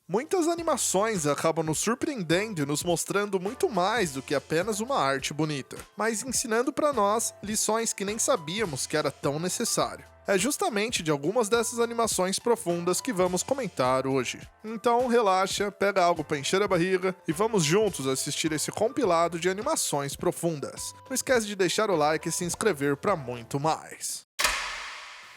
Muitas animações acabam nos surpreendendo e nos mostrando muito mais do que apenas uma arte bonita, mas ensinando para nós lições que nem sabíamos que era tão necessário. É justamente de algumas dessas animações profundas que vamos comentar hoje. Então relaxa, pega algo para encher a barriga e vamos juntos assistir esse compilado de animações profundas. Não esquece de deixar o like e se inscrever para muito mais.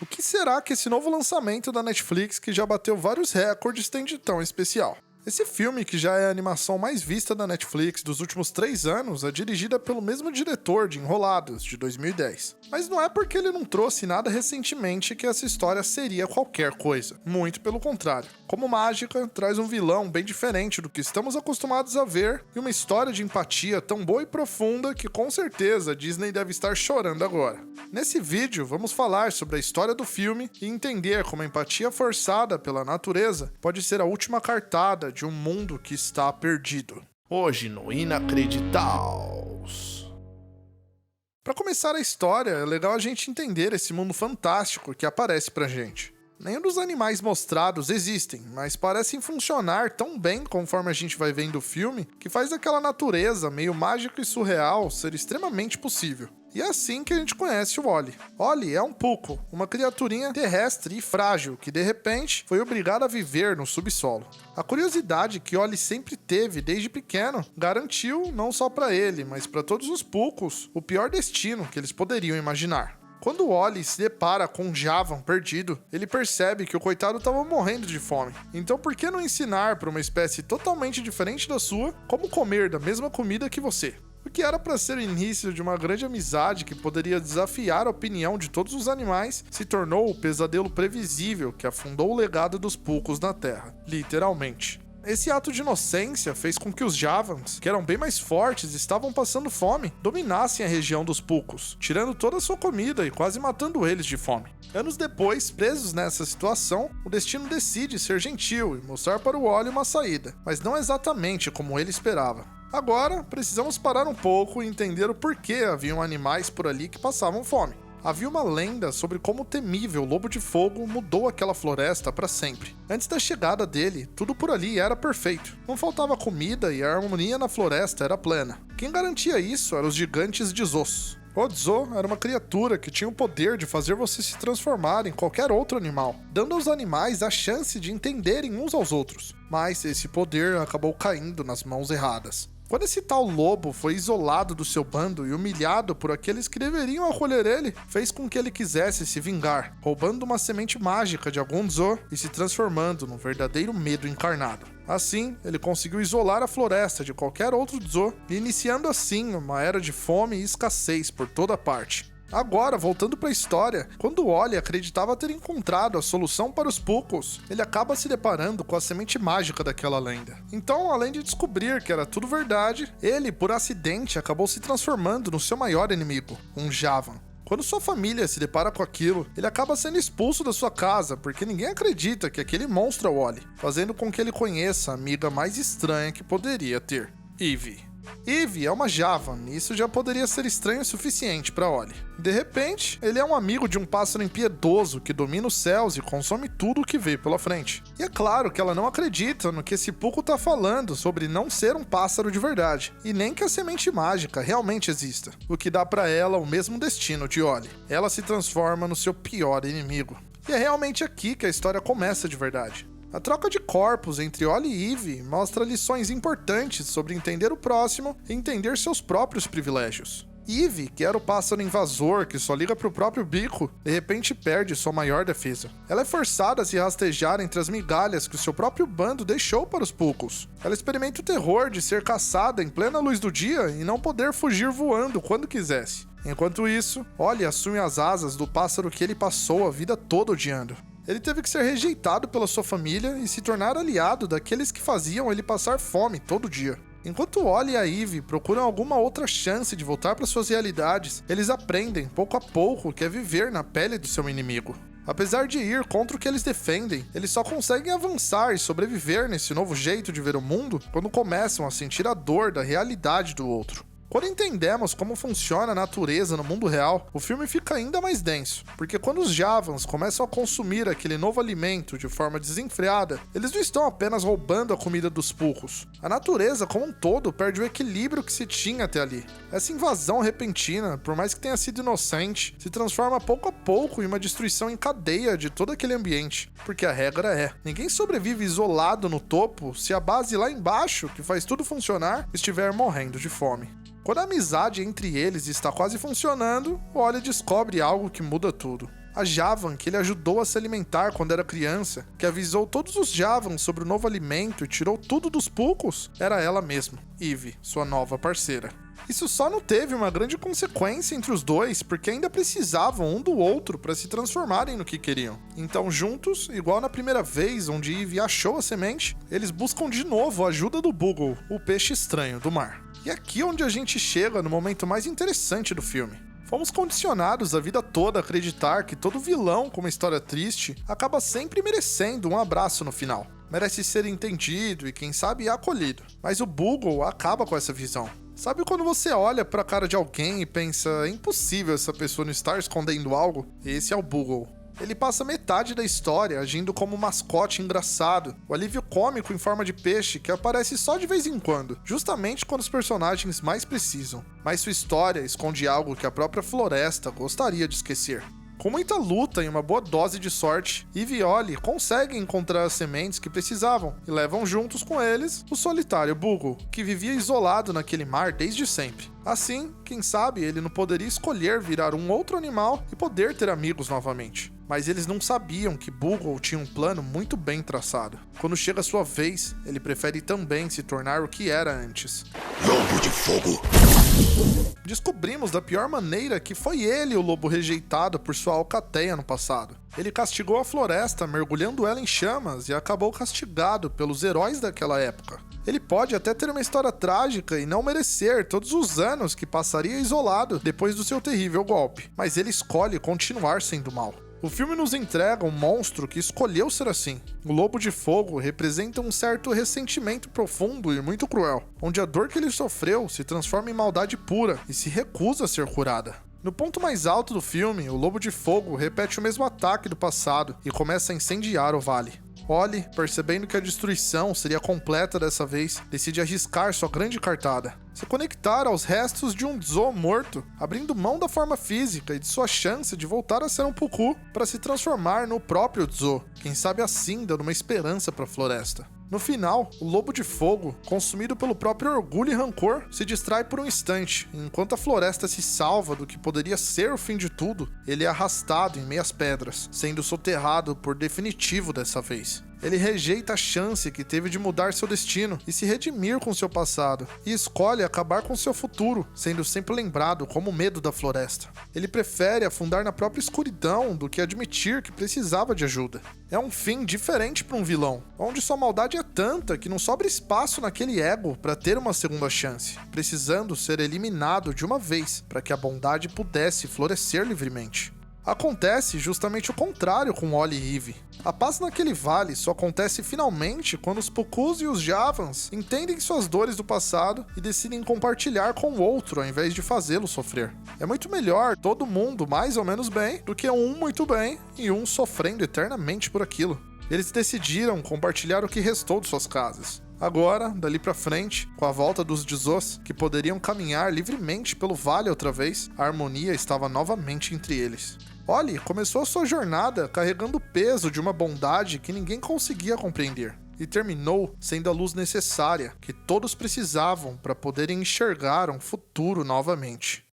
O que será que esse novo lançamento da Netflix, que já bateu vários recordes, tem de tão especial? Esse filme, que já é a animação mais vista da Netflix dos últimos 3 anos, é dirigida pelo mesmo diretor de Enrolados, de 2010. Mas não é porque ele não trouxe nada recentemente que essa história seria qualquer coisa. Muito pelo contrário. Como mágica, traz um vilão bem diferente do que estamos acostumados a ver e uma história de empatia tão boa e profunda que com certeza a Disney deve estar chorando agora. Nesse vídeo, vamos falar sobre a história do filme e entender como a empatia forçada pela natureza pode ser a última cartada de um mundo que está perdido. Hoje no Inacreditaus. Para começar a história, é legal a gente entender esse mundo fantástico que aparece pra gente. Nenhum dos animais mostrados existem, mas parecem funcionar tão bem conforme a gente vai vendo o filme, que faz daquela natureza meio mágica e surreal ser extremamente possível. E é assim que a gente conhece o Ollie. Ollie é um puco, uma criaturinha terrestre e frágil que de repente foi obrigada a viver no subsolo. A curiosidade que Ollie sempre teve desde pequeno garantiu, não só para ele, mas para todos os pucos, o pior destino que eles poderiam imaginar. Quando o Ollie se depara com um Javan perdido, ele percebe que o coitado estava morrendo de fome. Então por que não ensinar para uma espécie totalmente diferente da sua como comer da mesma comida que você? O que era para ser o início de uma grande amizade que poderia desafiar a opinião de todos os animais, se tornou o pesadelo previsível que afundou o legado dos pucos na Terra, literalmente. Esse ato de inocência fez com que os Javans, que eram bem mais fortes e estavam passando fome, dominassem a região dos pucos, tirando toda a sua comida e quase matando eles de fome. Anos depois, presos nessa situação, o destino decide ser gentil e mostrar para o Ollie uma saída, mas não exatamente como ele esperava. Agora, precisamos parar um pouco e entender o porquê haviam animais por ali que passavam fome. Havia uma lenda sobre como o temível Lobo de Fogo mudou aquela floresta para sempre. Antes da chegada dele, tudo por ali era perfeito. Não faltava comida e a harmonia na floresta era plena. Quem garantia isso eram os gigantes de Zos. O Dzo era uma criatura que tinha o poder de fazer você se transformar em qualquer outro animal, dando aos animais a chance de entenderem uns aos outros. Mas esse poder acabou caindo nas mãos erradas. Quando esse tal lobo foi isolado do seu bando e humilhado por aqueles que deveriam acolher ele, fez com que ele quisesse se vingar, roubando uma semente mágica de algum Dzo e se transformando num verdadeiro medo encarnado. Assim, ele conseguiu isolar a floresta de qualquer outro Dzo, iniciando assim uma era de fome e escassez por toda parte. Agora, voltando para a história, quando Ollie acreditava ter encontrado a solução para os pucos, ele acaba se deparando com a semente mágica daquela lenda. Então, além de descobrir que era tudo verdade, ele, por acidente, acabou se transformando no seu maior inimigo, um Javan. Quando sua família se depara com aquilo, ele acaba sendo expulso da sua casa, porque ninguém acredita que aquele monstro é o Ollie, fazendo com que ele conheça a amiga mais estranha que poderia ter, Eve. Eve é uma Javan, e isso já poderia ser estranho o suficiente para Ollie. De repente, ele é um amigo de um pássaro impiedoso que domina os céus e consome tudo o que vê pela frente. E é claro que ela não acredita no que esse puco tá falando sobre não ser um pássaro de verdade, e nem que a semente mágica realmente exista, o que dá para ela o mesmo destino de Ollie. Ela se transforma no seu pior inimigo. E é realmente aqui que a história começa de verdade. A troca de corpos entre Ollie e Eve mostra lições importantes sobre entender o próximo e entender seus próprios privilégios. Eve, que era o pássaro invasor que só liga pro próprio bico, de repente perde sua maior defesa. Ela é forçada a se rastejar entre as migalhas que o seu próprio bando deixou para os pucos. Ela experimenta o terror de ser caçada em plena luz do dia e não poder fugir voando quando quisesse. Enquanto isso, Ollie assume as asas do pássaro que ele passou a vida toda odiando. Ele teve que ser rejeitado pela sua família e se tornar aliado daqueles que faziam ele passar fome todo dia. Enquanto Ollie e a Eve procuram alguma outra chance de voltar para suas realidades, eles aprendem pouco a pouco o que é viver na pele do seu inimigo. Apesar de ir contra o que eles defendem, eles só conseguem avançar e sobreviver nesse novo jeito de ver o mundo quando começam a sentir a dor da realidade do outro. Quando entendemos como funciona a natureza no mundo real, o filme fica ainda mais denso, porque quando os Javans começam a consumir aquele novo alimento de forma desenfreada, eles não estão apenas roubando a comida dos Purros. A natureza como um todo perde o equilíbrio que se tinha até ali. Essa invasão repentina, por mais que tenha sido inocente, se transforma pouco a pouco em uma destruição em cadeia de todo aquele ambiente, porque a regra é: ninguém sobrevive isolado no topo se a base lá embaixo, que faz tudo funcionar, estiver morrendo de fome. Quando a amizade entre eles está quase funcionando, o Oli descobre algo que muda tudo. A Javan, que ele ajudou a se alimentar quando era criança, que avisou todos os Javans sobre o novo alimento e tirou tudo dos Pucos, era ela mesma, Eve, sua nova parceira. Isso só não teve uma grande consequência entre os dois, porque ainda precisavam um do outro para se transformarem no que queriam. Então, juntos, igual na primeira vez onde Eve achou a semente, eles buscam de novo a ajuda do Bugle, o peixe estranho do mar. E aqui onde a gente chega no momento mais interessante do filme. Fomos condicionados a vida toda a acreditar que todo vilão com uma história triste acaba sempre merecendo um abraço no final. Merece ser entendido e, quem sabe, acolhido. Mas o Bugle acaba com essa visão. Sabe quando você olha pra cara de alguém e pensa: é impossível essa pessoa não estar escondendo algo? Esse é o Bugle. Ele passa metade da história agindo como um mascote engraçado, o alívio cômico em forma de peixe que aparece só de vez em quando, justamente quando os personagens mais precisam. Mas sua história esconde algo que a própria floresta gostaria de esquecer. Com muita luta e uma boa dose de sorte, Eve e Oli conseguem encontrar as sementes que precisavam e levam juntos com eles o solitário Bugle, que vivia isolado naquele mar desde sempre. Assim, quem sabe ele não poderia escolher virar um outro animal e poder ter amigos novamente. Mas eles não sabiam que Bugle tinha um plano muito bem traçado. Quando chega a sua vez, ele prefere também se tornar o que era antes. Lobo de fogo! Descobrimos da pior maneira que foi ele o lobo rejeitado por sua alcateia no passado. Ele castigou a floresta mergulhando ela em chamas e acabou castigado pelos heróis daquela época. Ele pode até ter uma história trágica e não merecer todos os anos que passaria isolado depois do seu terrível golpe, mas ele escolhe continuar sendo mal. O filme nos entrega um monstro que escolheu ser assim. O Lobo de Fogo representa um certo ressentimento profundo e muito cruel, onde a dor que ele sofreu se transforma em maldade pura e se recusa a ser curada. No ponto mais alto do filme, o Lobo de Fogo repete o mesmo ataque do passado e começa a incendiar o vale. Oli, percebendo que a destruição seria completa dessa vez, decide arriscar sua grande cartada. Se conectar aos restos de um Zo morto, abrindo mão da forma física e de sua chance de voltar a ser um Puku para se transformar no próprio Zo, quem sabe assim dando uma esperança para a floresta. No final, o Lobo de Fogo, consumido pelo próprio orgulho e rancor, se distrai por um instante, e enquanto a floresta se salva do que poderia ser o fim de tudo, ele é arrastado em meias pedras, sendo soterrado por definitivo dessa vez. Ele rejeita a chance que teve de mudar seu destino e se redimir com seu passado, e escolhe acabar com seu futuro, sendo sempre lembrado como o medo da floresta. Ele prefere afundar na própria escuridão do que admitir que precisava de ajuda. É um fim diferente para um vilão, onde sua maldade é tanta que não sobra espaço naquele ego para ter uma segunda chance, precisando ser eliminado de uma vez para que a bondade pudesse florescer livremente. Acontece justamente o contrário com Oli e Eve. A paz naquele vale só acontece finalmente quando os Pukus e os Javans entendem suas dores do passado e decidem compartilhar com o outro ao invés de fazê-lo sofrer. É muito melhor todo mundo mais ou menos bem do que um muito bem e um sofrendo eternamente por aquilo. Eles decidiram compartilhar o que restou de suas casas. Agora, dali pra frente, com a volta dos Dzos, que poderiam caminhar livremente pelo vale outra vez, a harmonia estava novamente entre eles. Oli começou a sua jornada carregando o peso de uma bondade que ninguém conseguia compreender, e terminou sendo a luz necessária que todos precisavam para poderem enxergar um futuro novamente.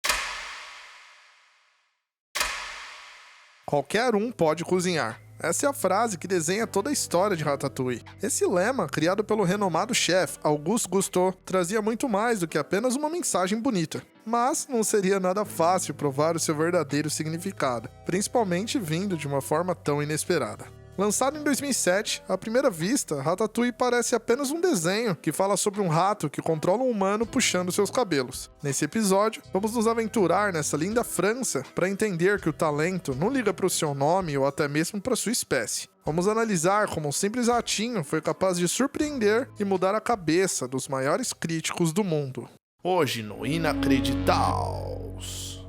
Qualquer um pode cozinhar. Essa é a frase que desenha toda a história de Ratatouille. Esse lema, criado pelo renomado chefe Auguste Gusteau, trazia muito mais do que apenas uma mensagem bonita. Mas não seria nada fácil provar o seu verdadeiro significado, principalmente vindo de uma forma tão inesperada. Lançado em 2007, à primeira vista, Ratatouille parece apenas um desenho que fala sobre um rato que controla um humano puxando seus cabelos. Nesse episódio, vamos nos aventurar nessa linda França para entender que o talento não liga para o seu nome ou até mesmo para sua espécie. Vamos analisar como um simples ratinho foi capaz de surpreender e mudar a cabeça dos maiores críticos do mundo. Hoje no Inacreditaus.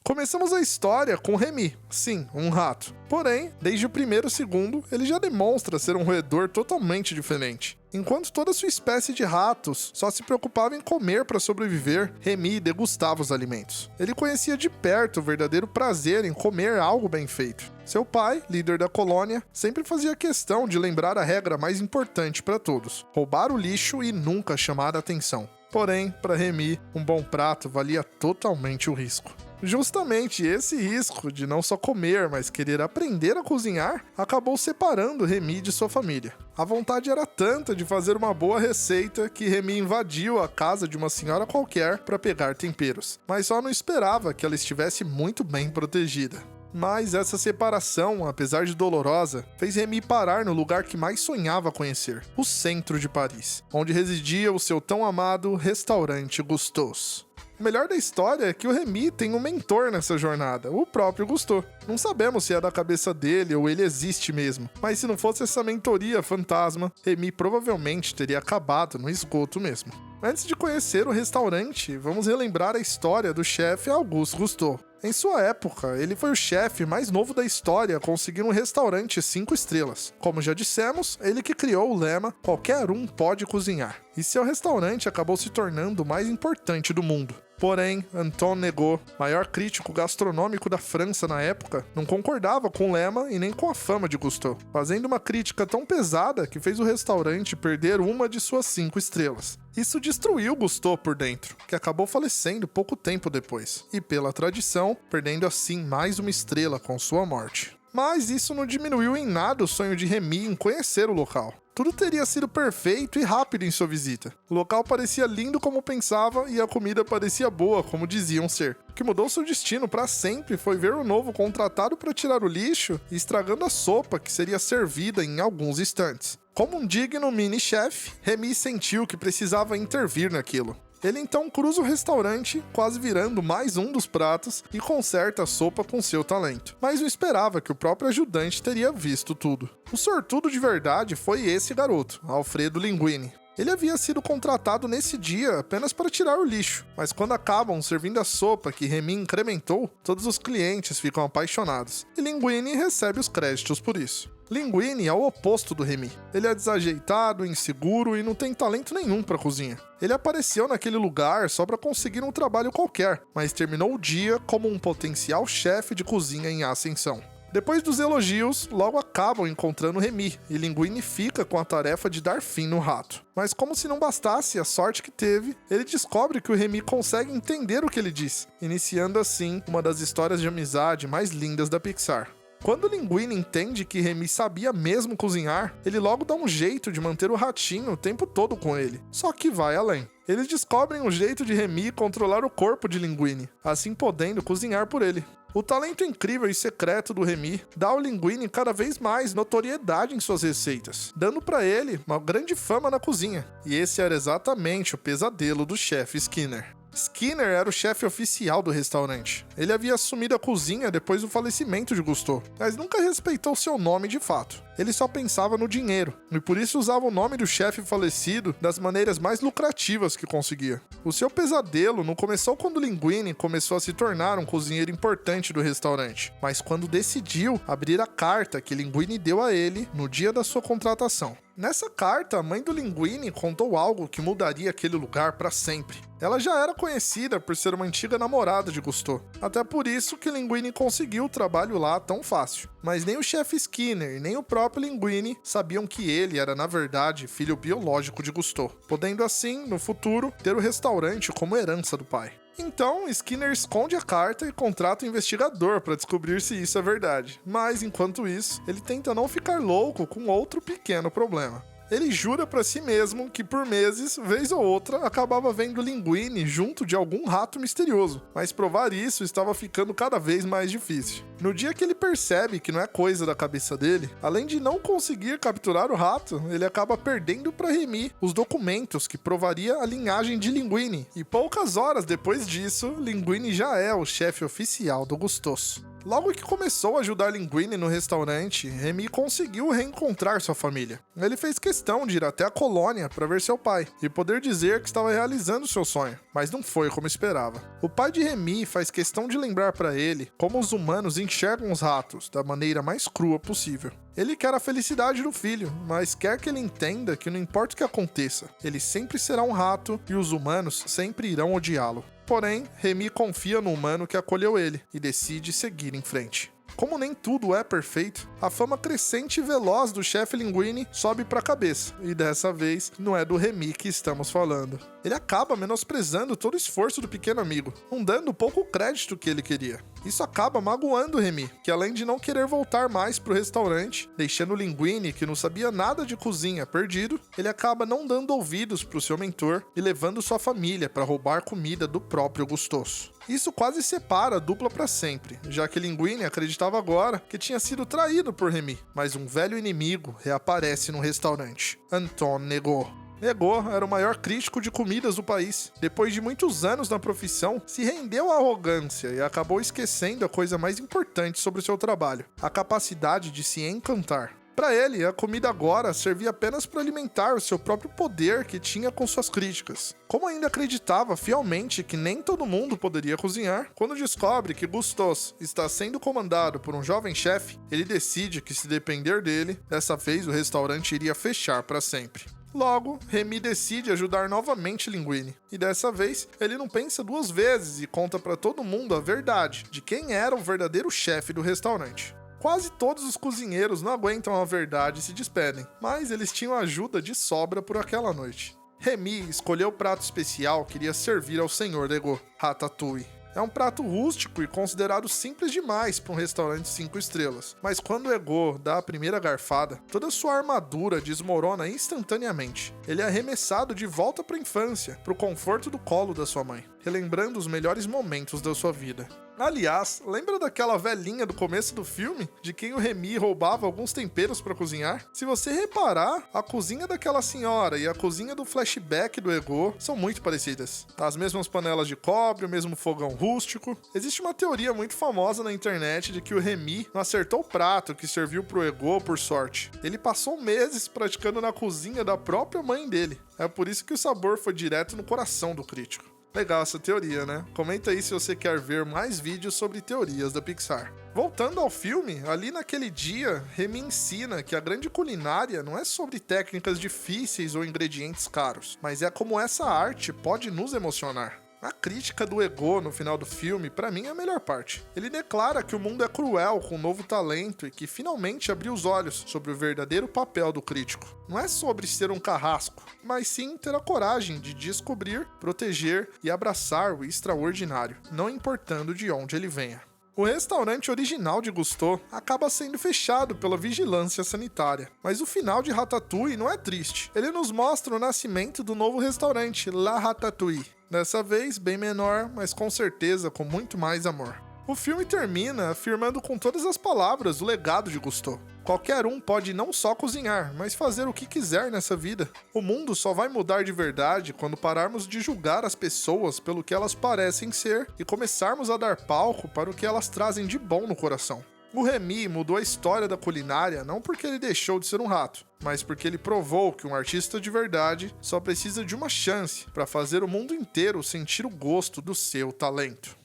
Começamos a história com Remy, sim, um rato. Porém, desde o primeiro segundo, ele já demonstra ser um roedor totalmente diferente. Enquanto toda sua espécie de ratos só se preocupava em comer para sobreviver, Remy degustava os alimentos. Ele conhecia de perto o verdadeiro prazer em comer algo bem feito. Seu pai, líder da colônia, sempre fazia questão de lembrar a regra mais importante para todos: roubar o lixo e nunca chamar a atenção. Porém, para Remy, um bom prato valia totalmente o risco. Justamente esse risco de não só comer, mas querer aprender a cozinhar, acabou separando Remy de sua família. A vontade era tanta de fazer uma boa receita que Remy invadiu a casa de uma senhora qualquer para pegar temperos, mas só não esperava que ela estivesse muito bem protegida. Mas essa separação, apesar de dolorosa, fez Remy parar no lugar que mais sonhava conhecer, o centro de Paris, onde residia o seu tão amado restaurante Gusteau's. O melhor da história é que o Remy tem um mentor nessa jornada, o próprio Gusteau. Não sabemos se é da cabeça dele ou ele existe mesmo, mas se não fosse essa mentoria fantasma, Remy provavelmente teria acabado no esgoto mesmo. Antes de conhecer o restaurante, vamos relembrar a história do chefe Auguste Gusteau. Em sua época, ele foi o chefe mais novo da história a conseguir um restaurante 5 estrelas. Como já dissemos, ele que criou o lema "Qualquer um pode cozinhar", e seu restaurante acabou se tornando o mais importante do mundo. Porém, Antoine Negot, maior crítico gastronômico da França na época, não concordava com o lema e nem com a fama de Gusteau, fazendo uma crítica tão pesada que fez o restaurante perder uma de suas 5 estrelas. Isso destruiu Gusteau por dentro, que acabou falecendo pouco tempo depois, e pela tradição, perdendo assim mais uma estrela com sua morte. Mas isso não diminuiu em nada o sonho de Remy em conhecer o local. Tudo teria sido perfeito e rápido em sua visita. O local parecia lindo como pensava e a comida parecia boa como diziam ser. O que mudou seu destino para sempre foi ver o novo contratado para tirar o lixo e estragando a sopa que seria servida em alguns instantes. Como um digno mini-chefe, Remy sentiu que precisava intervir naquilo. Ele então cruza o restaurante, quase virando mais um dos pratos, e conserta a sopa com seu talento. Mas não esperava que o próprio ajudante teria visto tudo. O sortudo de verdade foi esse garoto, Alfredo Linguini. Ele havia sido contratado nesse dia apenas para tirar o lixo, mas quando acabam servindo a sopa que Remy incrementou, todos os clientes ficam apaixonados, e Linguini recebe os créditos por isso. Linguini é o oposto do Remy. Ele é desajeitado, inseguro e não tem talento nenhum para cozinha. Ele apareceu naquele lugar só para conseguir um trabalho qualquer, mas terminou o dia como um potencial chefe de cozinha em ascensão. Depois dos elogios, logo acabam encontrando Remy, e Linguini fica com a tarefa de dar fim no rato. Mas como se não bastasse a sorte que teve, ele descobre que o Remy consegue entender o que ele diz, iniciando assim uma das histórias de amizade mais lindas da Pixar. Quando Linguini entende que Remy sabia mesmo cozinhar, ele logo dá um jeito de manter o ratinho o tempo todo com ele, só que vai além. Eles descobrem um jeito de Remy controlar o corpo de Linguini, assim podendo cozinhar por ele. O talento incrível e secreto do Remy dá ao Linguini cada vez mais notoriedade em suas receitas, dando para ele uma grande fama na cozinha. E esse era exatamente o pesadelo do chefe Skinner. Skinner era o chefe oficial do restaurante. Ele havia assumido a cozinha depois do falecimento de Gusteau, mas nunca respeitou seu nome de fato. Ele só pensava no dinheiro, e por isso usava o nome do chefe falecido das maneiras mais lucrativas que conseguia. O seu pesadelo não começou quando Linguini começou a se tornar um cozinheiro importante do restaurante, mas quando decidiu abrir a carta que Linguini deu a ele no dia da sua contratação. Nessa carta, a mãe do Linguini contou algo que mudaria aquele lugar para sempre. Ela já era conhecida por ser uma antiga namorada de Gusteau, até por isso que Linguini conseguiu o trabalho lá tão fácil. Mas nem o chefe Skinner, nem o próprio Linguini sabiam que ele era, na verdade, filho biológico de Gusteau, podendo assim, no futuro, ter o restaurante como herança do pai. Então, Skinner esconde a carta e contrata um investigador para descobrir se isso é verdade. Mas, enquanto isso, ele tenta não ficar louco com outro pequeno problema. Ele jura para si mesmo que por meses, vez ou outra, acabava vendo Linguini junto de algum rato misterioso, mas provar isso estava ficando cada vez mais difícil. No dia que ele percebe que não é coisa da cabeça dele, além de não conseguir capturar o rato, ele acaba perdendo para Remy os documentos que provaria a linhagem de Linguini, e poucas horas depois disso, Linguini já é o chefe oficial do Gusteau's. Logo que começou a ajudar Linguini no restaurante, Remy conseguiu reencontrar sua família. Ele fez questão de ir até a colônia para ver seu pai e poder dizer que estava realizando seu sonho, mas não foi como esperava. O pai de Remy faz questão de lembrar para ele como os humanos enxergam os ratos da maneira mais crua possível. Ele quer a felicidade do filho, mas quer que ele entenda que não importa o que aconteça, ele sempre será um rato e os humanos sempre irão odiá-lo. Porém, Remy confia no humano que acolheu ele e decide seguir em frente. Como nem tudo é perfeito, a fama crescente e veloz do chefe Linguini sobe para a cabeça, e dessa vez não é do Remy que estamos falando. Ele acaba menosprezando todo o esforço do pequeno amigo, não dando pouco crédito que ele queria. Isso acaba magoando Remy, que além de não querer voltar mais pro restaurante, deixando Linguini, que não sabia nada de cozinha, perdido, ele acaba não dando ouvidos pro seu mentor e levando sua família para roubar comida do próprio Gustoso. Isso quase separa a dupla para sempre, já que Linguini acreditava agora que tinha sido traído por Remy, mas um velho inimigo reaparece no restaurante, Anton Negot. Negot era o maior crítico de comidas do país. Depois de muitos anos na profissão, se rendeu à arrogância e acabou esquecendo a coisa mais importante sobre o seu trabalho, a capacidade de se encantar. Para ele, a comida agora servia apenas para alimentar o seu próprio poder que tinha com suas críticas. Como ainda acreditava fielmente que nem todo mundo poderia cozinhar, quando descobre que Gustoso está sendo comandado por um jovem chefe, ele decide que, se depender dele, dessa vez o restaurante iria fechar para sempre. Logo, Remy decide ajudar novamente Linguini, e dessa vez ele não pensa duas vezes e conta para todo mundo a verdade de quem era o verdadeiro chefe do restaurante. Quase todos os cozinheiros não aguentam a verdade e se despedem, mas eles tinham ajuda de sobra por aquela noite. Remy escolheu o prato especial que iria servir ao Senhor Negot, Ratatouille. É um prato rústico e considerado simples demais para um restaurante 5 estrelas, mas quando Negot dá a primeira garfada, toda sua armadura desmorona instantaneamente. Ele é arremessado de volta para a infância, para o conforto do colo da sua mãe, relembrando os melhores momentos da sua vida. Aliás, lembra daquela velhinha do começo do filme, de quem o Remy roubava alguns temperos para cozinhar? Se você reparar, a cozinha daquela senhora e a cozinha do flashback do Negot são muito parecidas. As mesmas panelas de cobre, o mesmo fogão rústico. Existe uma teoria muito famosa na internet de que o Remy não acertou o prato que serviu pro Negot por sorte. Ele passou meses praticando na cozinha da própria mãe dele. É por isso que o sabor foi direto no coração do crítico. Legal essa teoria, né? Comenta aí se você quer ver mais vídeos sobre teorias da Pixar. Voltando ao filme, ali naquele dia, Remy ensina que a grande culinária não é sobre técnicas difíceis ou ingredientes caros, mas é como essa arte pode nos emocionar. A crítica do Negot no final do filme, pra mim, é a melhor parte. Ele declara que o mundo é cruel com um novo talento e que finalmente abriu os olhos sobre o verdadeiro papel do crítico. Não é sobre ser um carrasco, mas sim ter a coragem de descobrir, proteger e abraçar o extraordinário, não importando de onde ele venha. O restaurante original de Gusteau acaba sendo fechado pela vigilância sanitária, mas o final de Ratatouille não é triste. Ele nos mostra o nascimento do novo restaurante, La Ratatouille. Dessa vez bem menor, mas com certeza com muito mais amor. O filme termina afirmando com todas as palavras o legado de Gusteau. Qualquer um pode não só cozinhar, mas fazer o que quiser nessa vida. O mundo só vai mudar de verdade quando pararmos de julgar as pessoas pelo que elas parecem ser e começarmos a dar palco para o que elas trazem de bom no coração. O Remy mudou a história da culinária não porque ele deixou de ser um rato, mas porque ele provou que um artista de verdade só precisa de uma chance para fazer o mundo inteiro sentir o gosto do seu talento.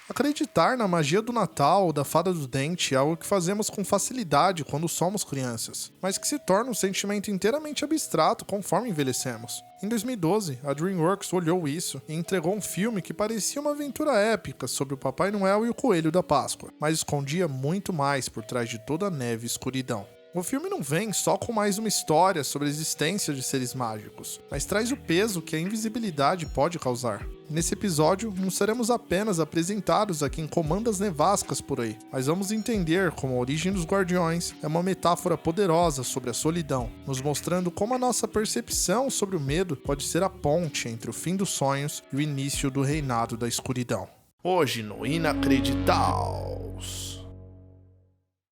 Acreditar na magia do Natal ou da Fada do Dente é algo que fazemos com facilidade quando somos crianças, mas que se torna um sentimento inteiramente abstrato conforme envelhecemos. Em 2012, a DreamWorks olhou isso e entregou um filme que parecia uma aventura épica sobre o Papai Noel e o Coelho da Páscoa, mas escondia muito mais por trás de toda a neve e escuridão. O filme não vem só com mais uma história sobre a existência de seres mágicos, mas traz o peso que a invisibilidade pode causar. Nesse episódio, não seremos apenas apresentados a quem comanda as nevascas por aí, mas vamos entender como a origem dos Guardiões é uma metáfora poderosa sobre a solidão, nos mostrando como a nossa percepção sobre o medo pode ser a ponte entre o fim dos sonhos e o início do reinado da escuridão. Hoje no Inacreditaus.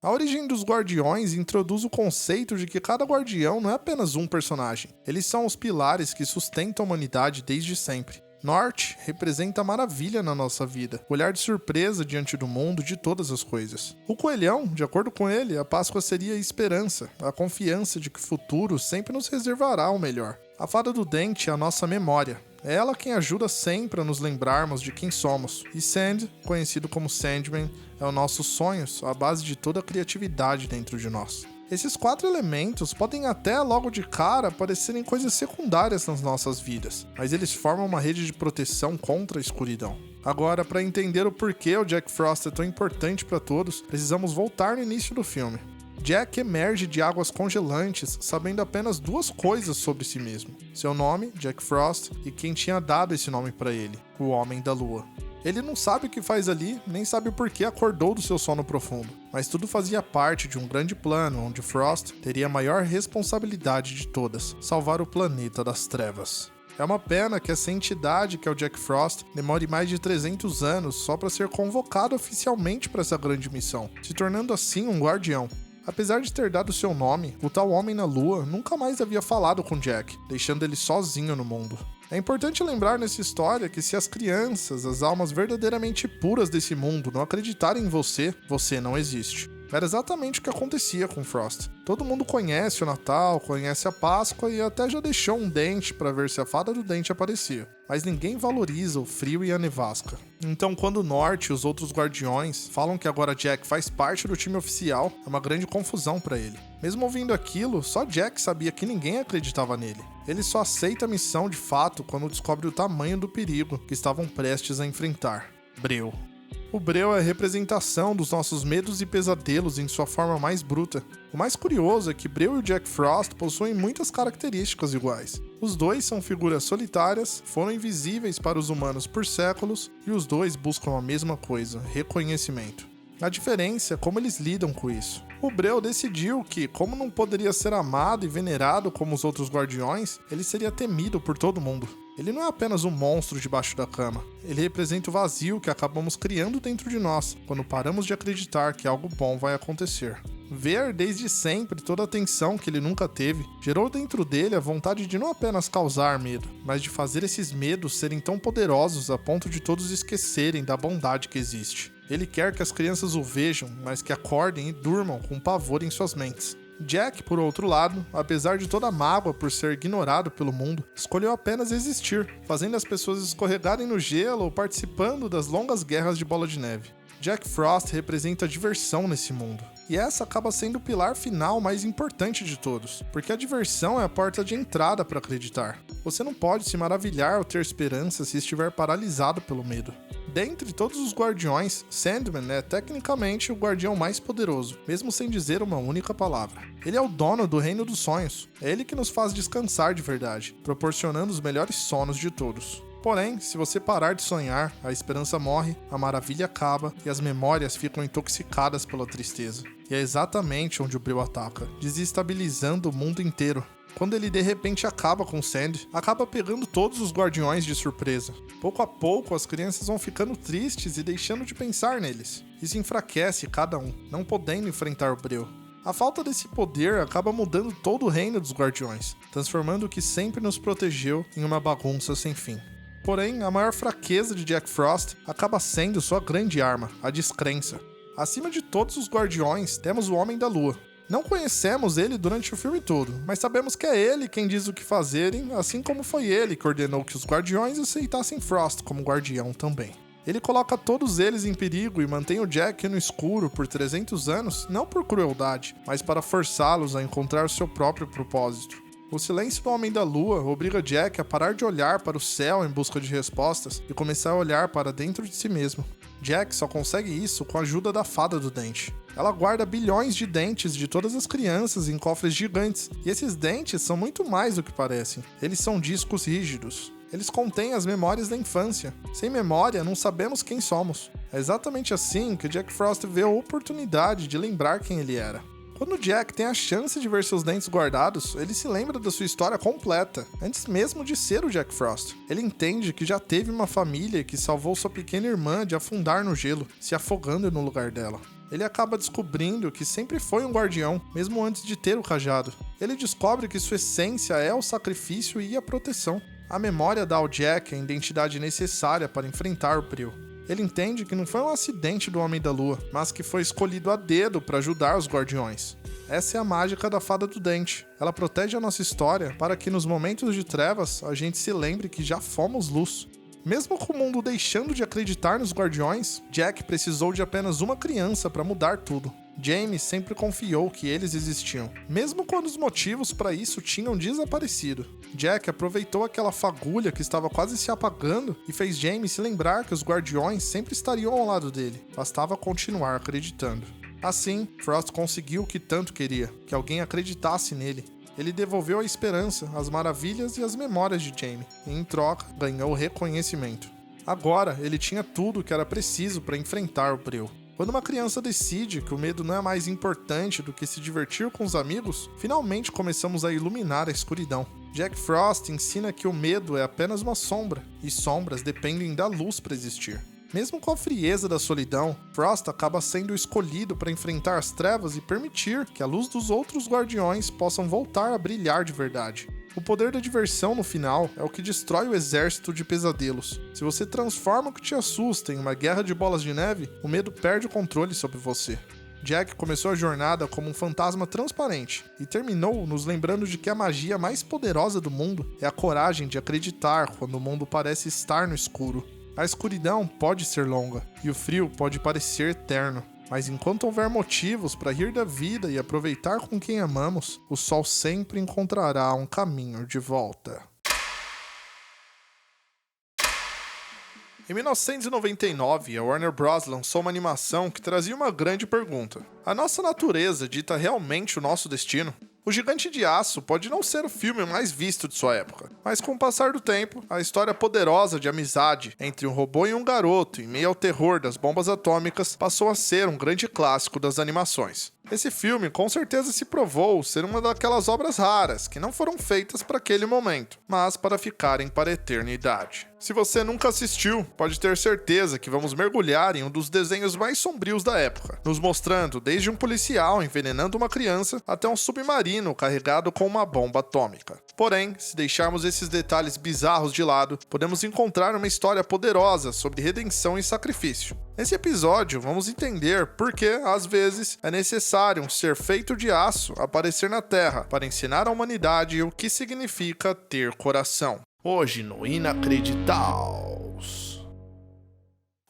A origem dos Guardiões introduz o conceito de que cada guardião não é apenas um personagem. Eles são os pilares que sustentam a humanidade desde sempre. Norte representa a maravilha na nossa vida, o olhar de surpresa diante do mundo de todas as coisas. O coelhão, de acordo com ele, a Páscoa seria a esperança, a confiança de que o futuro sempre nos reservará o melhor. A fada do dente é a nossa memória. É ela quem ajuda sempre a nos lembrarmos de quem somos. E Sand, conhecido como Sandman, é os nossos sonhos, a base de toda a criatividade dentro de nós. Esses 4 elementos podem até logo de cara parecerem coisas secundárias nas nossas vidas, mas eles formam uma rede de proteção contra a escuridão. Agora, para entender o porquê o Jack Frost é tão importante para todos, precisamos voltar no início do filme. Jack emerge de águas congelantes sabendo apenas 2 coisas sobre si mesmo: seu nome, Jack Frost, e quem tinha dado esse nome para ele, o Homem da Lua. Ele não sabe o que faz ali, nem sabe por que acordou do seu sono profundo, mas tudo fazia parte de um grande plano onde Frost teria a maior responsabilidade de todas: salvar o planeta das trevas. É uma pena que essa entidade que é o Jack Frost demore mais de 300 anos só para ser convocado oficialmente para essa grande missão, se tornando assim um guardião. Apesar de ter dado seu nome, o tal Homem na Lua nunca mais havia falado com Jack, deixando ele sozinho no mundo. É importante lembrar nessa história que se as crianças, as almas verdadeiramente puras desse mundo, não acreditarem em você, você não existe. Era exatamente o que acontecia com Frost. Todo mundo conhece o Natal, conhece a Páscoa e até já deixou um dente para ver se a fada do dente aparecia. Mas ninguém valoriza o frio e a nevasca. Então, quando o Norte e os outros guardiões falam que agora Jack faz parte do time oficial, é uma grande confusão para ele. Mesmo ouvindo aquilo, só Jack sabia que ninguém acreditava nele. Ele só aceita a missão de fato quando descobre o tamanho do perigo que estavam prestes a enfrentar. Breu. O Breu é a representação dos nossos medos e pesadelos em sua forma mais bruta. O mais curioso é que Breu e o Jack Frost possuem muitas características iguais. Os dois são figuras solitárias, foram invisíveis para os humanos por séculos, e os dois buscam a mesma coisa: reconhecimento. A diferença é como eles lidam com isso. O Breu decidiu que, como não poderia ser amado e venerado como os outros guardiões, ele seria temido por todo mundo. Ele não é apenas um monstro debaixo da cama. Ele representa o vazio que acabamos criando dentro de nós, quando paramos de acreditar que algo bom vai acontecer. Ver desde sempre toda a tensão que ele nunca teve, gerou dentro dele a vontade de não apenas causar medo, mas de fazer esses medos serem tão poderosos a ponto de todos esquecerem da bondade que existe. Ele quer que as crianças o vejam, mas que acordem e durmam com pavor em suas mentes. Jack, por outro lado, apesar de toda a mágoa por ser ignorado pelo mundo, escolheu apenas existir, fazendo as pessoas escorregarem no gelo ou participando das longas guerras de bola de neve. Jack Frost representa a diversão nesse mundo. E essa acaba sendo o pilar final mais importante de todos, porque a diversão é a porta de entrada para acreditar. Você não pode se maravilhar ou ter esperança se estiver paralisado pelo medo. Dentre todos os guardiões, Sandman é tecnicamente o guardião mais poderoso, mesmo sem dizer uma única palavra. Ele é o dono do reino dos sonhos, é ele que nos faz descansar de verdade, proporcionando os melhores sonos de todos. Porém, se você parar de sonhar, a esperança morre, a maravilha acaba e as memórias ficam intoxicadas pela tristeza. E é exatamente onde o Breu ataca, desestabilizando o mundo inteiro. Quando ele de repente acaba com Sand, acaba pegando todos os guardiões de surpresa. Pouco a pouco, as crianças vão ficando tristes e deixando de pensar neles. Isso enfraquece cada um, não podendo enfrentar o Breu. A falta desse poder acaba mudando todo o reino dos guardiões, transformando o que sempre nos protegeu em uma bagunça sem fim. Porém, a maior fraqueza de Jack Frost acaba sendo sua grande arma, a descrença. Acima de todos os guardiões, temos o Homem da Lua. Não conhecemos ele durante o filme todo, mas sabemos que é ele quem diz o que fazerem, assim como foi ele que ordenou que os guardiões aceitassem Frost como guardião também. Ele coloca todos eles em perigo e mantém o Jack no escuro por 300 anos, não por crueldade, mas para forçá-los a encontrar o seu próprio propósito. O silêncio do Homem da Lua obriga Jack a parar de olhar para o céu em busca de respostas e começar a olhar para dentro de si mesmo. Jack só consegue isso com a ajuda da Fada do Dente. Ela guarda bilhões de dentes de todas as crianças em cofres gigantes, e esses dentes são muito mais do que parecem. Eles são discos rígidos. Eles contêm as memórias da infância. Sem memória, não sabemos quem somos. É exatamente assim que Jack Frost vê a oportunidade de lembrar quem ele era. Quando Jack tem a chance de ver seus dentes guardados, ele se lembra da sua história completa, antes mesmo de ser o Jack Frost. Ele entende que já teve uma família que salvou sua pequena irmã de afundar no gelo, se afogando no lugar dela. Ele acaba descobrindo que sempre foi um guardião, mesmo antes de ter o cajado. Ele descobre que sua essência é o sacrifício e a proteção. A memória dá ao Jack a identidade necessária para enfrentar o Prill. Ele entende que não foi um acidente do Homem da Lua, mas que foi escolhido a dedo para ajudar os Guardiões. Essa é a mágica da Fada do Dente. Ela protege a nossa história para que nos momentos de trevas a gente se lembre que já fomos luz. Mesmo com o mundo deixando de acreditar nos Guardiões, Jack precisou de apenas uma criança para mudar tudo. Jamie sempre confiou que eles existiam, mesmo quando os motivos para isso tinham desaparecido. Jack aproveitou aquela fagulha que estava quase se apagando e fez Jamie se lembrar que os Guardiões sempre estariam ao lado dele. Bastava continuar acreditando. Assim, Frost conseguiu o que tanto queria, que alguém acreditasse nele. Ele devolveu a esperança, as maravilhas e as memórias de Jamie, e em troca, ganhou reconhecimento. Agora, ele tinha tudo o que era preciso para enfrentar o Prill. Quando uma criança decide que o medo não é mais importante do que se divertir com os amigos, finalmente começamos a iluminar a escuridão. Jack Frost ensina que o medo é apenas uma sombra, e sombras dependem da luz para existir. Mesmo com a frieza da solidão, Frost acaba sendo escolhido para enfrentar as trevas e permitir que a luz dos outros Guardiões possam voltar a brilhar de verdade. O poder da diversão no final é o que destrói o exército de pesadelos. Se você transforma o que te assusta em uma guerra de bolas de neve, o medo perde o controle sobre você. Jack começou a jornada como um fantasma transparente e terminou nos lembrando de que a magia mais poderosa do mundo é a coragem de acreditar quando o mundo parece estar no escuro. A escuridão pode ser longa e o frio pode parecer eterno, mas enquanto houver motivos para rir da vida e aproveitar com quem amamos, o sol sempre encontrará um caminho de volta. Em 1999, a Warner Bros. Lançou uma animação que trazia uma grande pergunta. A nossa natureza dita realmente o nosso destino? O Gigante de Aço pode não ser o filme mais visto de sua época, mas com o passar do tempo, a história poderosa de amizade entre um robô e um garoto em meio ao terror das bombas atômicas passou a ser um grande clássico das animações. Esse filme com certeza se provou ser uma daquelas obras raras que não foram feitas para aquele momento, mas para ficarem para a eternidade. Se você nunca assistiu, pode ter certeza que vamos mergulhar em um dos desenhos mais sombrios da época, nos mostrando desde um policial envenenando uma criança até um submarino carregado com uma bomba atômica. Porém, se deixarmos esses detalhes bizarros de lado, podemos encontrar uma história poderosa sobre redenção e sacrifício. Nesse episódio, vamos entender por que, às vezes, é necessário um ser feito de aço aparecer na Terra para ensinar à humanidade o que significa ter coração. Hoje no Inacreditaus.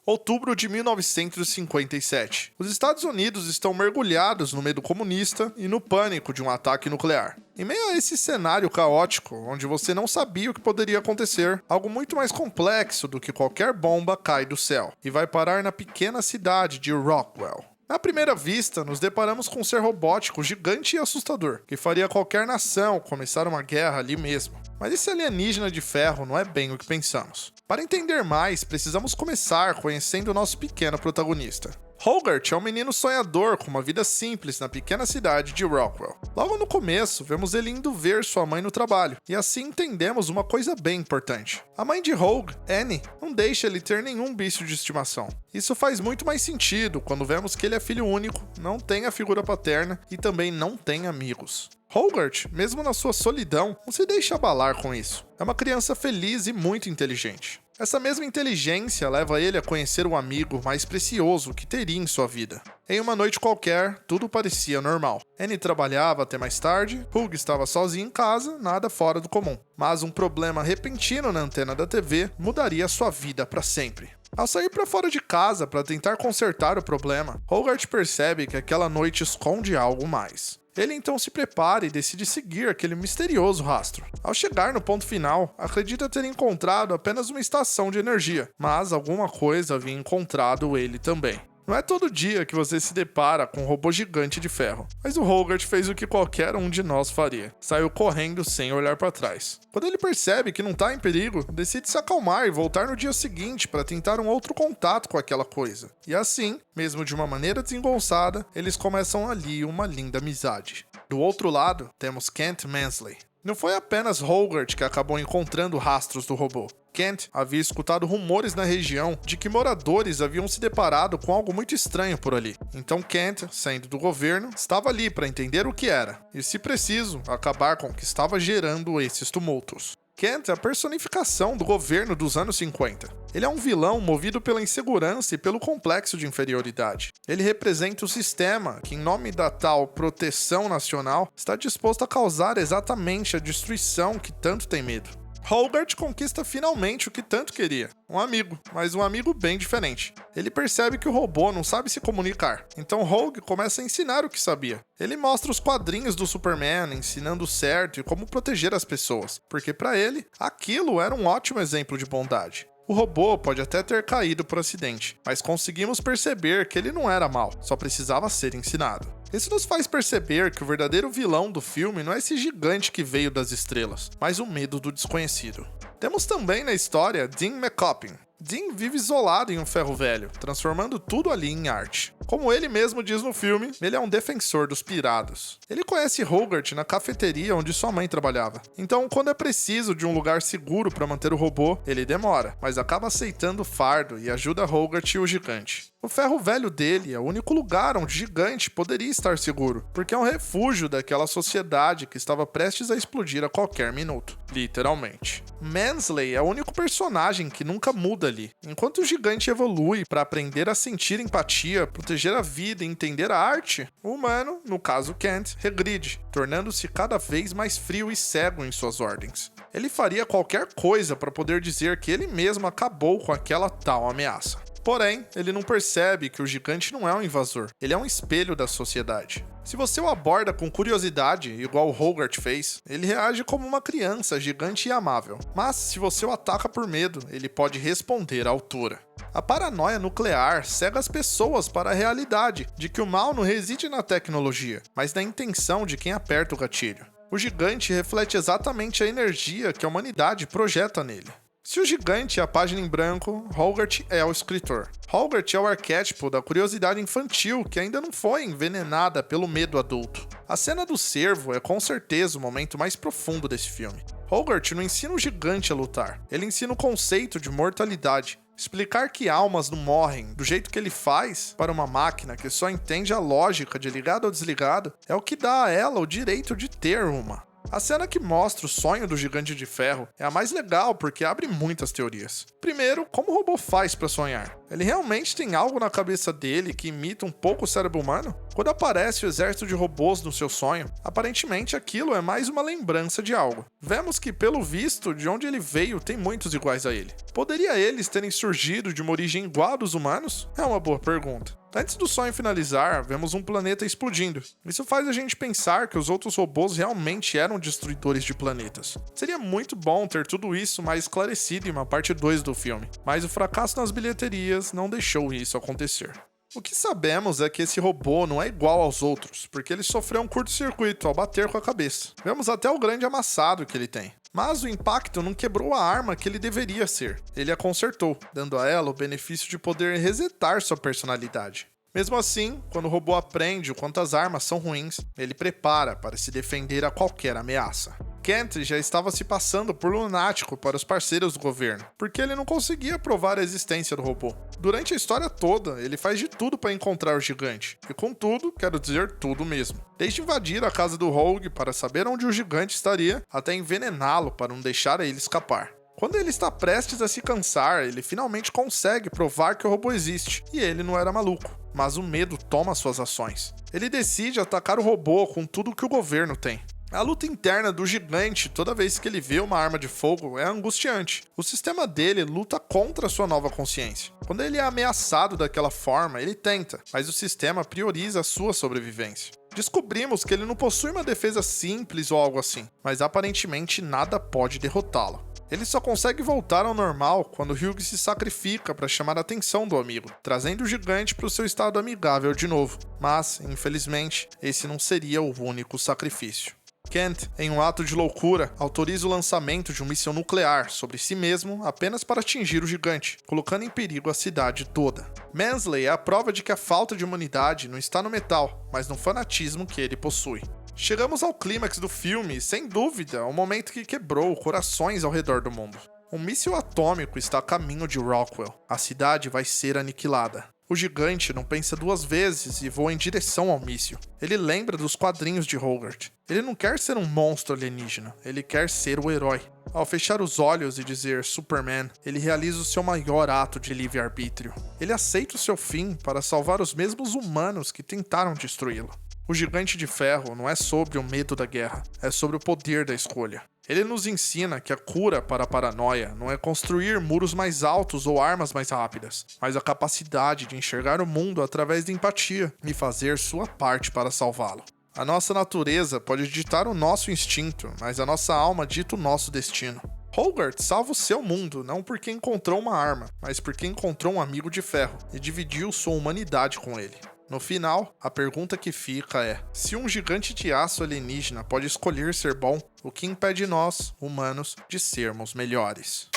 Outubro de 1957. Os Estados Unidos estão mergulhados no medo comunista e no pânico de um ataque nuclear. Em meio a esse cenário caótico, onde você não sabia o que poderia acontecer, algo muito mais complexo do que qualquer bomba cai do céu e vai parar na pequena cidade de Rockwell. À primeira vista, nos deparamos com um ser robótico gigante e assustador, que faria qualquer nação começar uma guerra ali mesmo. Mas esse alienígena de ferro não é bem o que pensamos. Para entender mais, precisamos começar conhecendo o nosso pequeno protagonista. Hogarth é um menino sonhador com uma vida simples na pequena cidade de Rockwell. Logo no começo, vemos ele indo ver sua mãe no trabalho, e assim entendemos uma coisa bem importante. A mãe de Hogue, Annie, não deixa ele ter nenhum bicho de estimação. Isso faz muito mais sentido quando vemos que ele é filho único, não tem a figura paterna e também não tem amigos. Hogarth, mesmo na sua solidão, não se deixa abalar com isso. É uma criança feliz e muito inteligente. Essa mesma inteligência leva ele a conhecer o amigo mais precioso que teria em sua vida. Em uma noite qualquer, tudo parecia normal. Annie trabalhava até mais tarde, Hugh estava sozinho em casa, nada fora do comum. Mas um problema repentino na antena da TV mudaria sua vida para sempre. Ao sair para fora de casa para tentar consertar o problema, Hogarth percebe que aquela noite esconde algo mais. Ele então se prepara e decide seguir aquele misterioso rastro. Ao chegar no ponto final, acredita ter encontrado apenas uma estação de energia, mas alguma coisa havia encontrado ele também. Não é todo dia que você se depara com um robô gigante de ferro, mas o Hogarth fez o que qualquer um de nós faria. Saiu correndo sem olhar para trás. Quando ele percebe que não está em perigo, decide se acalmar e voltar no dia seguinte para tentar um outro contato com aquela coisa. E assim, mesmo de uma maneira desengonçada, eles começam ali uma linda amizade. Do outro lado, temos Kent Mansley. Não foi apenas Hogarth que acabou encontrando rastros do robô. Kent havia escutado rumores na região de que moradores haviam se deparado com algo muito estranho por ali. Então Kent, saindo do governo, estava ali para entender o que era e, se preciso, acabar com o que estava gerando esses tumultos. Kent é a personificação do governo dos anos 50. Ele é um vilão movido pela insegurança e pelo complexo de inferioridade. Ele representa o sistema que, em nome da tal proteção nacional, está disposto a causar exatamente a destruição que tanto tem medo. Hogarth conquista finalmente o que tanto queria, um amigo, mas um amigo bem diferente. Ele percebe que o robô não sabe se comunicar, então Rogue começa a ensinar o que sabia. Ele mostra os quadrinhos do Superman, ensinando o certo e como proteger as pessoas, porque para ele, aquilo era um ótimo exemplo de bondade. O robô pode até ter caído por acidente, mas conseguimos perceber que ele não era mal, só precisava ser ensinado. Isso nos faz perceber que o verdadeiro vilão do filme não é esse gigante que veio das estrelas, mas o medo do desconhecido. Temos também na história Dean McCoppin. Dean vive isolado em um ferro velho, transformando tudo ali em arte. Como ele mesmo diz no filme, ele é um defensor dos pirados. Ele conhece Hogarth na cafeteria onde sua mãe trabalhava. Então, quando é preciso de um lugar seguro para manter o robô, ele demora, mas acaba aceitando o fardo e ajuda Hogarth e o gigante. O ferro velho dele é o único lugar onde o gigante poderia estar seguro, porque é um refúgio daquela sociedade que estava prestes a explodir a qualquer minuto. Literalmente. Mansley é o único personagem que nunca muda ali. Enquanto o gigante evolui para aprender a sentir empatia, proteger a vida e entender a arte, o humano, no caso Kent, regride, tornando-se cada vez mais frio e cego em suas ordens. Ele faria qualquer coisa para poder dizer que ele mesmo acabou com aquela tal ameaça. Porém, ele não percebe que o gigante não é um invasor, ele é um espelho da sociedade. Se você o aborda com curiosidade, igual o Hogarth fez, ele reage como uma criança gigante e amável. Mas se você o ataca por medo, ele pode responder à altura. A paranoia nuclear cega as pessoas para a realidade de que o mal não reside na tecnologia, mas na intenção de quem aperta o gatilho. O gigante reflete exatamente a energia que a humanidade projeta nele. Se o gigante é a página em branco, Hogarth é o escritor. Hogarth é o arquétipo da curiosidade infantil que ainda não foi envenenada pelo medo adulto. A cena do cervo é com certeza o momento mais profundo desse filme. Hogarth não ensina o gigante a lutar, ele ensina o conceito de mortalidade. Explicar que almas não morrem do jeito que ele faz para uma máquina que só entende a lógica de ligado ou desligado é o que dá a ela o direito de ter uma. A cena que mostra o sonho do Gigante de Ferro é a mais legal porque abre muitas teorias. Primeiro, como o robô faz para sonhar? Ele realmente tem algo na cabeça dele que imita um pouco o cérebro humano? Quando aparece o exército de robôs no seu sonho, aparentemente aquilo é mais uma lembrança de algo. Vemos que, pelo visto, de onde ele veio tem muitos iguais a ele. Poderia eles terem surgido de uma origem igual à dos humanos? É uma boa pergunta. Antes do sonho finalizar, vemos um planeta explodindo. Isso faz a gente pensar que os outros robôs realmente eram destruidores de planetas. Seria muito bom ter tudo isso mais esclarecido em uma parte 2 do filme, mas o fracasso nas bilheterias não deixou isso acontecer. O que sabemos é que esse robô não é igual aos outros, porque ele sofreu um curto-circuito ao bater com a cabeça. Vemos até o grande amassado que ele tem. Mas o impacto não quebrou a arma que ele deveria ser. Ele a consertou, dando a ela o benefício de poder resetar sua personalidade. Mesmo assim, quando o robô aprende o quanto as armas são ruins, ele prepara para se defender a qualquer ameaça. Kent já estava se passando por lunático para os parceiros do governo, porque ele não conseguia provar a existência do robô. Durante a história toda, ele faz de tudo para encontrar o gigante. E com tudo, quero dizer tudo mesmo. Desde invadir a casa do Rogue para saber onde o gigante estaria, até envenená-lo para não deixar ele escapar. Quando ele está prestes a se cansar, ele finalmente consegue provar que o robô existe, e ele não era maluco. Mas o medo toma suas ações. Ele decide atacar o robô com tudo que o governo tem. A luta interna do gigante toda vez que ele vê uma arma de fogo é angustiante. O sistema dele luta contra sua nova consciência. Quando ele é ameaçado daquela forma, ele tenta, mas o sistema prioriza a sua sobrevivência. Descobrimos que ele não possui uma defesa simples ou algo assim, mas aparentemente nada pode derrotá-lo. Ele só consegue voltar ao normal quando Hugh se sacrifica para chamar a atenção do amigo, trazendo o gigante para o seu estado amigável de novo. Mas, infelizmente, esse não seria o único sacrifício. Kent, em um ato de loucura, autoriza o lançamento de um míssil nuclear sobre si mesmo apenas para atingir o gigante, colocando em perigo a cidade toda. Mansley é a prova de que a falta de humanidade não está no metal, mas no fanatismo que ele possui. Chegamos ao clímax do filme, sem dúvida, o momento que quebrou corações ao redor do mundo. Um míssil atômico está a caminho de Rockwell. A cidade vai ser aniquilada. O gigante não pensa duas vezes e voa em direção ao míssil. Ele lembra dos quadrinhos de Hogarth. Ele não quer ser um monstro alienígena, ele quer ser o herói. Ao fechar os olhos e dizer Superman, ele realiza o seu maior ato de livre-arbítrio. Ele aceita o seu fim para salvar os mesmos humanos que tentaram destruí-lo. O Gigante de Ferro não é sobre o medo da guerra, é sobre o poder da escolha. Ele nos ensina que a cura para a paranoia não é construir muros mais altos ou armas mais rápidas, mas a capacidade de enxergar o mundo através da empatia e fazer sua parte para salvá-lo. A nossa natureza pode ditar o nosso instinto, mas a nossa alma dita o nosso destino. Hogarth salva o seu mundo não porque encontrou uma arma, mas porque encontrou um amigo de ferro e dividiu sua humanidade com ele. No final, a pergunta que fica é: se um gigante de aço alienígena pode escolher ser bom, o que impede nós, humanos, de sermos melhores?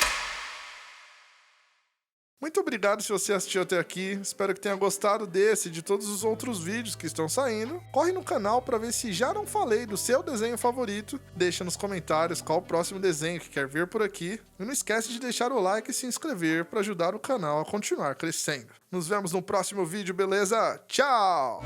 Muito obrigado se você assistiu até aqui, espero que tenha gostado desse e de todos os outros vídeos que estão saindo. Corre no canal para ver se já não falei do seu desenho favorito, deixa nos comentários qual o próximo desenho que quer ver por aqui. E não esquece de deixar o like e se inscrever para ajudar o canal a continuar crescendo. Nos vemos no próximo vídeo, beleza? Tchau!